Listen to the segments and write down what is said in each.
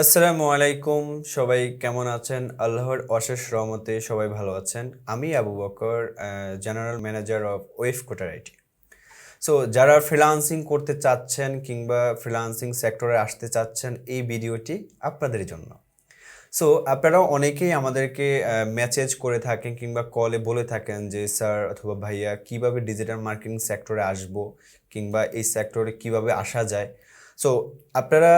আসসালামু আলাইকুম। সবাই কেমন আছেন? আল্লাহর অশেষ রহমতে সবাই ভালো আছেন। আমি Abu Bakr, general manager of Webcoder-IT। So যারা ফ্রিল্যান্সিং করতে চাচ্ছেন কিংবা ফ্রিল্যান্সিং সেক্টরে আসতে চাচ্ছেন, এই ভিডিওটি আপনাদের জন্য। সো আপনারা অনেকেই আমাদেরকে মেসেজ করে থাকেন কিংবা কলে বলে থাকেন যে, "স্যার অথবা ভাইয়া কিভাবে ডিজিটাল মার্কেটিং সেক্টরে আসবো? কিংবা এই সেক্টরে কিভাবে আসা যায়?" সো আপনারা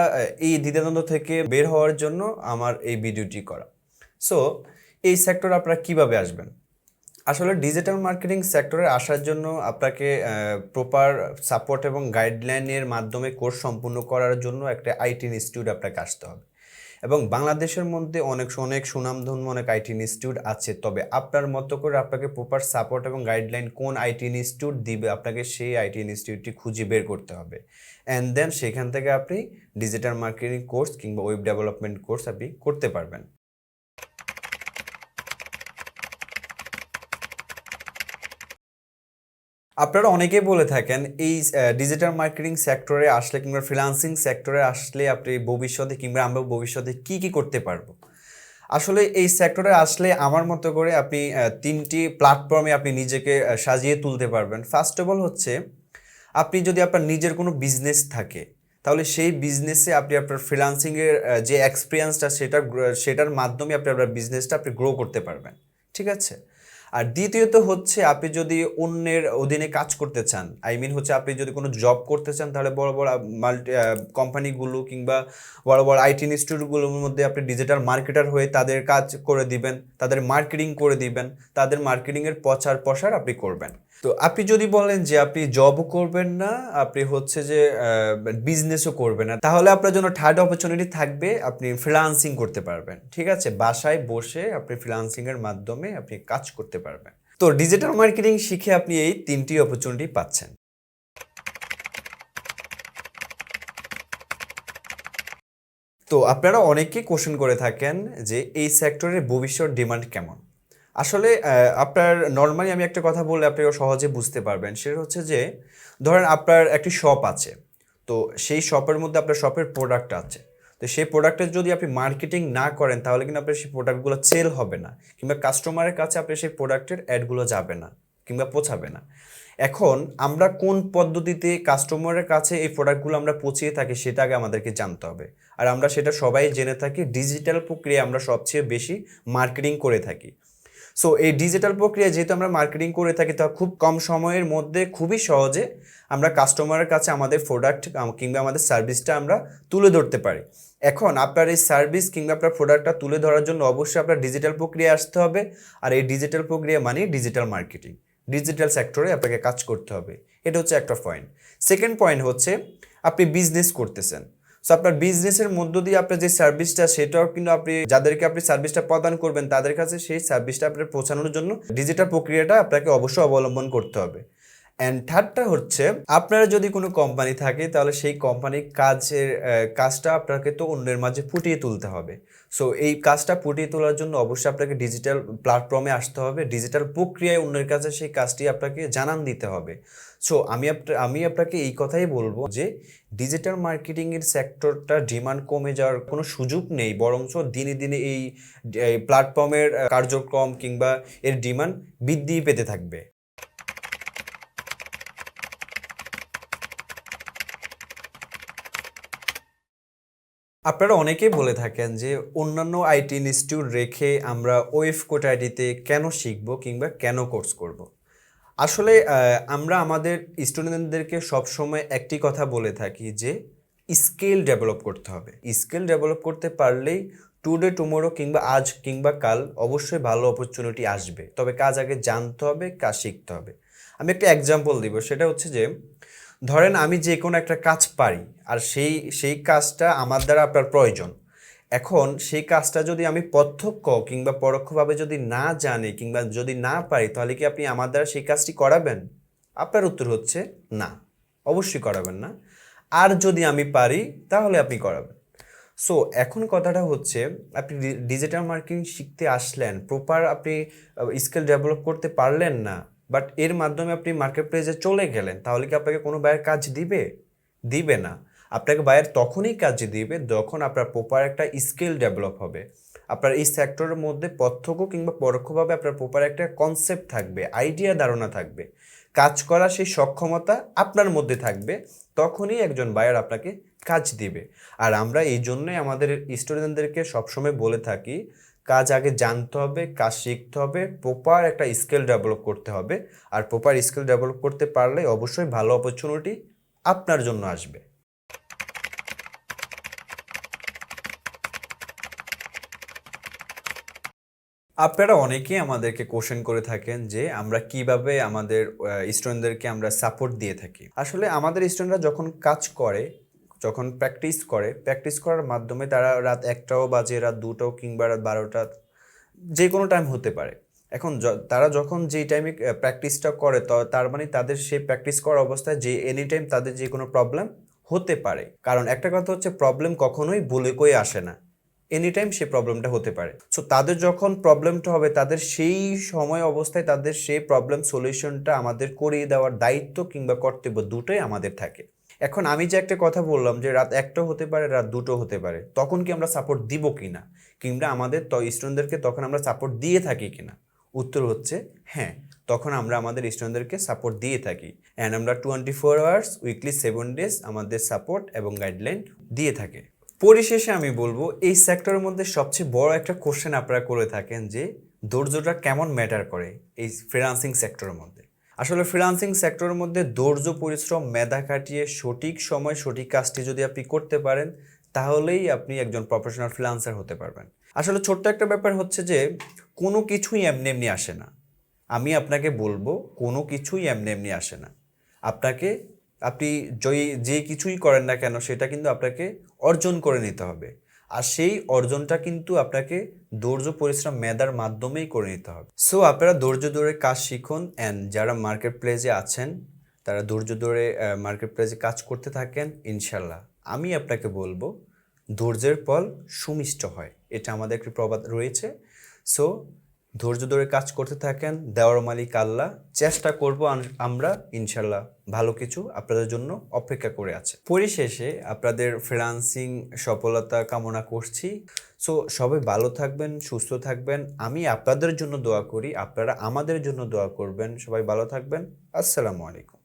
এই দ্বিধাদ্বন্দ্ব থেকে বের হওয়ার জন্য আমার এই ভিডিওটি করা। সো এই সেক্টরে আপনারা কিভাবে আসবেন? আসলে ডিজিটাল মার্কেটিং সেক্টরে আসার জন্য আপনাকে প্রপার সাপোর্ট এবং গাইডলাইনের মাধ্যমে কোর্স সম্পূর্ণ করার জন্য একটা আইটি ইনস্টিটিউট আপনাকে আসতে হবে। এবং বাংলাদেশের মধ্যে অনেক অনেক সুনামধন্য অনেক আইটি ইনস্টিটিউট আছে, তবে আপনার মতো করে আপনাকে প্রপার সাপোর্ট এবং গাইডলাইন কোন আইটি ইনস্টিটিউট দিবে আপনাকে সেই আইটি ইনস্টিটিউটটি খুঁজে বের করতে হবে। অ্যান্ড দেন সেখান থেকে আপনি ডিজিটাল মার্কেটিং কোর্স কিংবা ওয়েব ডেভেলপমেন্ট কোর্স আপনি করতে পারবেন। আপনারা অনেকেই বলে থাকেন এই ডিজিটাল মার্কেটিং সেক্টরে আসলে কিংবা ফ্রিল্যান্সিং সেক্টরে আসলে আপনি ভবিষ্যতে কিংবা আমরা ভবিষ্যতে কি করতে পারবো। আসলে এই সেক্টরে আসলে আমার মতো করে আপনি ৩টি প্ল্যাটফর্মে আপনি নিজেকে সাজিয়ে তুলতে পারবেন। ফার্স্ট অফ অল হচ্ছে, আপনি যদি আপনার নিজের কোনো বিজনেস থাকে, তাহলে সেই বিজনেসে আপনি আপনার ফ্রিল্যান্সিংয়ের যে এক্সপেরিয়েন্সটা সেটার মাধ্যমে আপনি আপনার বিজনেসটা আপনি গ্রো করতে পারবেন। ঠিক আছে? আর দ্বিতীয়ত হচ্ছে, আপনি যদি অন্যের অধীনে কাজ করতে চান, আই মিন হচ্ছে আপনি যদি কোনো জব করতে চান, তাহলে বড় বড় মাল্টি কোম্পানিগুলো কিংবা বড় বড় আইটি ইনস্টিটিউটগুলোর মধ্যে আপনি ডিজিটাল মার্কেটার হয়ে তাদের কাজ করে দিবেন, তাদের মার্কেটিং করে দিবেন, তাদের মার্কেটিংয়ের প্রচার প্রসার আপনি করবেন। তো আপনি যদি বলেন যে আপনি জবও করবেন না, আপনি হচ্ছে যে বিজনেসও করবেন না, তাহলে আপনার জন্য থার্ড অপরচুনিটি থাকবে, আপনি ফ্রিল্যান্সিং করতে পারবেন। ঠিক আছে? বাসায় বসে আপনি ফ্রিল্যান্সিংয়ের মাধ্যমে আপনি কাজ করতে পারবেন। তো ডিজিটাল মার্কেটিং শিখে আপনি এই ৩টি অপরচুনিটি পাচ্ছেন। তো আপনারা অনেকেই কোশ্চেন করে থাকেন যে এই সেক্টরের ভবিষ্যৎ ডিমান্ড কেমন? আসলে আপনার নরমালি আমি একটা কথা বললে আপনি সহজে বুঝতে পারবেন। সেটা হচ্ছে যে, ধরেন আপনার একটি শপ আছে। তো সেই শপের মধ্যে আপনার শপের প্রোডাক্ট আছে। তো সেই প্রোডাক্টের যদি আপনি মার্কেটিং না করেন, তাহলে কিন্তু আপনার সেই প্রোডাক্টগুলো সেল হবে না। কিংবা কাস্টমারের কাছে আপনার সেই প্রোডাক্টের অ্যাডগুলো যাবে না কিংবা পৌঁছাবে না। এখন আমরা কোন পদ্ধতিতে কাস্টমারের কাছে এই প্রোডাক্টগুলো আমরা পৌঁছিয়ে থাকি, সেটা আগে আমাদেরকে জানতে হবে। আর আমরা সেটা সবাই জেনে থাকি, ডিজিটাল প্রক্রিয়ায় আমরা সবচেয়ে বেশি মার্কেটিং করে থাকি। সো এই ডিজিটাল প্রক্রিয়ায় যেহেতু আমরা মার্কেটিং করে থাকি, তা খুব কম সময়ের মধ্যে খুবই সহজে আমরা কাস্টমারের কাছে আমাদের প্রোডাক্ট কিংবা আমাদের সার্ভিসটা আমরা তুলে ধরতে পারি। এখন আপনার এই সার্ভিস কিংবা আপনার প্রোডাক্টটা তুলে ধরার জন্য অবশ্যই আপনার ডিজিটাল প্রক্রিয়ায় আসতে হবে। আর এই ডিজিটাল প্রক্রিয়া মানে ডিজিটাল মার্কেটিং। ডিজিটাল সেক্টরে আপনাকে কাজ করতে হবে। এটা হচ্ছে একটা পয়েন্ট। সেকেন্ড পয়েন্ট হচ্ছে, আপনি বিজনেস করতেছেন। সো আপনার বিজনেসের মধ্য দিয়ে আপনার যে সার্ভিসটা, সেটাও কিন্তু আপনি যাদেরকে আপনি সার্ভিসটা প্রদান করবেন, তাদের কাছে সেই সার্ভিসটা আপনার পৌঁছানোর জন্য ডিজিটাল প্রক্রিয়াটা আপনাকে অবশ্যই অবলম্বন করতে হবে। অ্যান্ড থার্ডটা হচ্ছে, আপনার যদি কোনো কোম্পানি থাকে, তাহলে সেই কোম্পানির কাজটা আপনাকে তো অন্যের মাঝে ফুটিয়ে তুলতে হবে। সো এই কাজটা ফুটিয়ে তোলার জন্য অবশ্যই আপনাকে ডিজিটাল প্ল্যাটফর্মে আসতে হবে। ডিজিটাল প্রক্রিয়ায় অন্যের কাছে সেই কাজটি আপনাকে জানান দিতে হবে। সো আমি আপনাকে এই কথাই বলবো যে, ডিজিটাল মার্কেটিংয়ের সেক্টরটা ডিমান্ড কমে যাওয়ার কোনো সুযোগ নেই, বরঞ্চ দিনে দিনে এই প্ল্যাটফর্মের কার্যক্রম কিংবা এর ডিমান্ড বৃদ্ধি পেতে থাকবে। আপনারা অনেকেই বলে থাকেন যে, অন্যান্য আইটি ইনস্টিটিউট রেখে আমরা Webcoder-IT-তে কেন শিখবো কিংবা কেন কোর্স করব। আসলে আমরা আমাদের স্টুডেন্টদেরকে সবসময় একটি কথা বলে থাকি যে, স্কিল ডেভেলপ করতে হবে। স্কিল ডেভেলপ করতে পারলেই টুডে টুমোরো কিংবা আজ কিংবা কাল অবশ্যই ভালো অপরচুনিটি আসবে। তবে কাজ আগে জানতে হবে, কাজ শিখতে হবে। আমি একটা এক্সাম্পল দিব, সেটা হচ্ছে যে, ধরেন আমি যে কোনো একটা কাজ পারি, আর সেই কাজটা আমার দ্বারা আপনার প্রয়োজন। এখন সেই কাজটা যদি আমি প্রত্যক্ষ কিংবা পরোক্ষভাবে যদি না জানি কিংবা যদি না পারি, তাহলে কি আপনি আমার দ্বারা সেই কাজটি করাবেন? আপনার উত্তর হচ্ছে না, অবশ্যই করাবেন না। আর যদি আমি পারি, তাহলে আপনি করাবেন। সো এখন কথাটা হচ্ছে, আপনি ডিজিটাল মার্কেটিং শিখতে আসলেন, প্রপার আপনি স্কিল ডেভেলপ করতে পারলেন না, বাট এর মাধ্যমে আপনি মার্কেট প্লেসে চলে গেলেন, তাহলে কি আপনাকে কোনো বাইরের কাজ দিবে? দিবে না। আপনাকে বায়ার তখনই কাজ দিবে যখন আপনার প্রপার একটা স্কিল ডেভেলপ হবে, আপনার এই সেক্টরের মধ্যে প্রত্যক্ষ কিংবা পরোক্ষভাবে আপনার প্রপার একটা কনসেপ্ট থাকবে, আইডিয়া ধারণা থাকবে, কাজ করার সেই সক্ষমতা আপনার মধ্যে থাকবে, তখনই একজন বায়ার আপনাকে কাজ দিবে। আর আমরা এই জন্যই আমাদের স্টুডেন্টদেরকে সবসময় বলে থাকি, কাজ আগে জানতে হবে, কাজ শিখতে হবে, প্রপার একটা স্কিল ডেভেলপ করতে হবে। আর প্রপার স্কিল ডেভেলপ করতে পারলে অবশ্যই ভালো অপরচুনিটি আপনার জন্য আসবে। আপনারা অনেকেই আমাদেরকে কোশ্চেন করে থাকেন যে আমরা কিভাবে আমাদের স্টুডেন্টদেরকে আমরা সাপোর্ট দিয়ে থাকি। আসলে আমাদের স্টুডেন্টরা যখন কাজ করে, যখন প্র্যাকটিস করার মাধ্যমে তারা রাত 1টাও বাজে, রাত 2টাও কিংবা রাত 12টা, যে কোনো টাইম হতে পারে। এখন তারা যখন যেই টাইমে প্র্যাকটিসটা করে, তার মানে তাদের সেই প্র্যাকটিস করার অবস্থায় যে এনি টাইম তাদের যে কোনো প্রবলেম হতে পারে। কারণ একটা কথা হচ্ছে, প্রবলেম কখনোই বলে কই আসে না, এনি টাইম সেই প্রবলেমটা হতে পারে। সো তাদের যখন প্রবলেমটা হবে, তাদের সেই সময় অবস্থায় তাদের সেই প্রবলেম সলিউশনটা আমাদের করিয়ে দেওয়ার দায়িত্ব কিংবা কর্তব্য দুটোই আমাদের থাকে। এখন আমি যে একটা কথা বললাম যে রাত 1টা হতে পারে, রাত 2টো হতে পারে, তখন কি আমরা সাপোর্ট দিব কিনা, কিংবা আমাদের স্টুডেন্টদেরকে তখন আমরা সাপোর্ট দিয়ে থাকি কিনা? উত্তর হচ্ছে হ্যাঁ, তখন আমরা আমাদের স্টুডেন্টদেরকে সাপোর্ট দিয়ে থাকি। অ্যান্ড আমরা 24 আওয়ার্স উইকলি 7 ডেজ আমাদের সাপোর্ট এবং গাইডলাইন দিয়ে থাকে। পরিশেষে আমি বলবো, এই সেক্টরের মধ্যে সবচেয়ে বড় একটা কোশ্চেন আপনারা করে থাকেন যে ধৈর্যটা কেমন ম্যাটার করে এই ফ্রিল্যান্সিং সেক্টরের মধ্যে। আসলে ফ্রিল্যান্সিং সেক্টরের মধ্যে ধৈর্য, পরিশ্রম, মেধা খাটিয়ে সঠিক সময় সঠিক কাজটি যদি আপনি করতে পারেন, তাহলেই আপনি একজন প্রফেশনাল ফ্রিল্যান্সার হতে পারবেন। আসলে ছোট্ট একটা ব্যাপার হচ্ছে যে কোনো কিছুই এমনি এমনি আসে না। আমি আপনাকে বলবো, কোনো কিছুই এমনি এমনি আসে না। আপনাকে, আপনি যে কিছুই করেন না কেন, সেটা কিন্তু আপনাকে অর্জন করে নিতে হবে। আর সেই অর্জনটা কিন্তু আপনাকে ধৈর্য, পরিশ্রম, মেধার মাধ্যমেই করে নিতে হবে। সো আপনারা ধৈর্য ধরে কাজ শিখুন। অ্যান্ড যারা মার্কেট প্লেসে আছেন, তারা ধৈর্য ধরে মার্কেট প্লেসে কাজ করতে থাকেন। ইনশাল্লাহ আমি আপনাকে বলবো, ধৈর্যের ফল সুমিষ্ট হয়, এটা আমাদের একটি প্রবাদ রয়েছে। সো ধৈর্য ধরে কাজ করতে থাকেন, দেওয়ার মালিক আল্লাহ। চেষ্টা করব আমরা, ইনশাল্লাহ ভালো কিছু আপনাদের জন্য অপেক্ষা করে আছে। পরিশেষে আপনাদের ফ্রিল্যান্সিং সফলতা কামনা করছি। সো সবাই ভালো থাকবেন, সুস্থ থাকবেন। আমি আপনাদের জন্য দোয়া করি, আপনারা আমাদের জন্য দোয়া করবেন। সবাই ভালো থাকবেন। আসসালামু আলাইকুম।